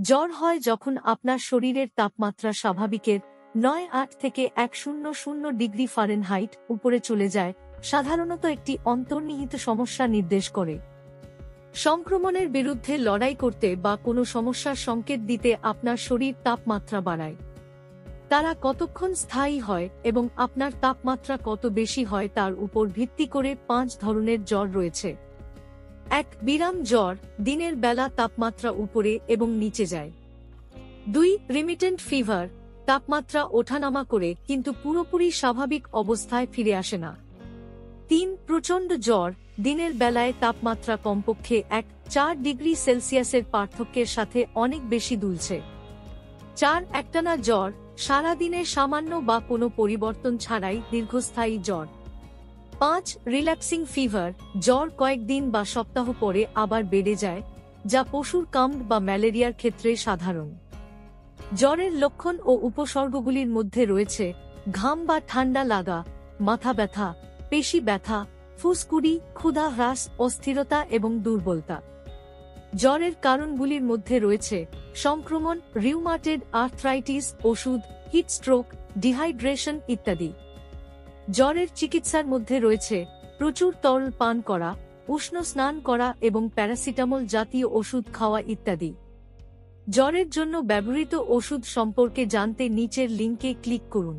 জ্বর হয় যখন আপনার শরীরের তাপমাত্রা স্বাভাবিকের ৯-৮ থেকে ১০০ ফারেনহাইট উপরে চলে যায়, সাধারণত একটি অন্তর্নিহিত সমস্যা নির্দেশ করে। সংক্রমণের বিরুদ্ধে লড়াই করতে বা কোনো সমস্যার সংকেত দিতে আপনার শরীর তাপমাত্রা বাড়ায়। তারা কতক্ষণ স্থায়ী হয় এবং আপনার তাপমাত্রা কত বেশি হয় তার উপর ভিত্তি করে ৫ ধরনের জ্বর রয়েছে। ১. বিরাম জ্বর, দিনের বেলা তাপমাত্রা উপরে এবং নিচে যায়। ২. রিমিটেন্ট ফিভার, তাপমাত্রা ওঠানামা করে কিন্তু পুরোপুরি স্বাভাবিক অবস্থায় ফিরে আসে না। ৩. প্রচণ্ড জ্বর, দিনের বেলায় তাপমাত্রা কমপক্ষে ১-৪ ডিগ্রি সেলসিয়াসের পার্থক্যের সাথে অনেক বেশি দুলছে। ৪. একটানা জ্বর, সারাদিনে সামান্য বা কোনো পরিবর্তন ছাড়াই দীর্ঘস্থায়ী জ্বর। ৫. রিল্যাক্সিং ফিভার, জ্বর কয়েকদিন বা সপ্তাহ পরে আবার বেড়ে যায়, যা পশুর কামড় বা ম্যালেরিয়ার ক্ষেত্রে সাধারণ। জ্বরের লক্ষণ ও উপসর্গগুলির মধ্যে রয়েছে ঘাম বা ঠান্ডা লাগা, মাথা ব্যথা, পেশি ব্যথা, ফুসকুড়ি, ক্ষুধা হ্রাস, অস্থিরতা এবং দুর্বলতা। জ্বরের কারণগুলির মধ্যে রয়েছে সংক্রমণ, রিউমাটেড আর্থ্রাইটিস, ওষুধ, হিট স্ট্রোক, ডিহাইড্রেশন ইত্যাদি। জ্বরের চিকিৎসার মধ্যে রয়েছে প্রচুর তরল পান করা, উষ্ণ স্নান করা এবং প্যারাসিটামল জাতীয় ওষুধ খাওয়া ইত্যাদি। জ্বরের জন্য ব্যবহৃত ওষুধ সম্পর্কে জানতে নিচের লিঙ্কে ক্লিক করুন।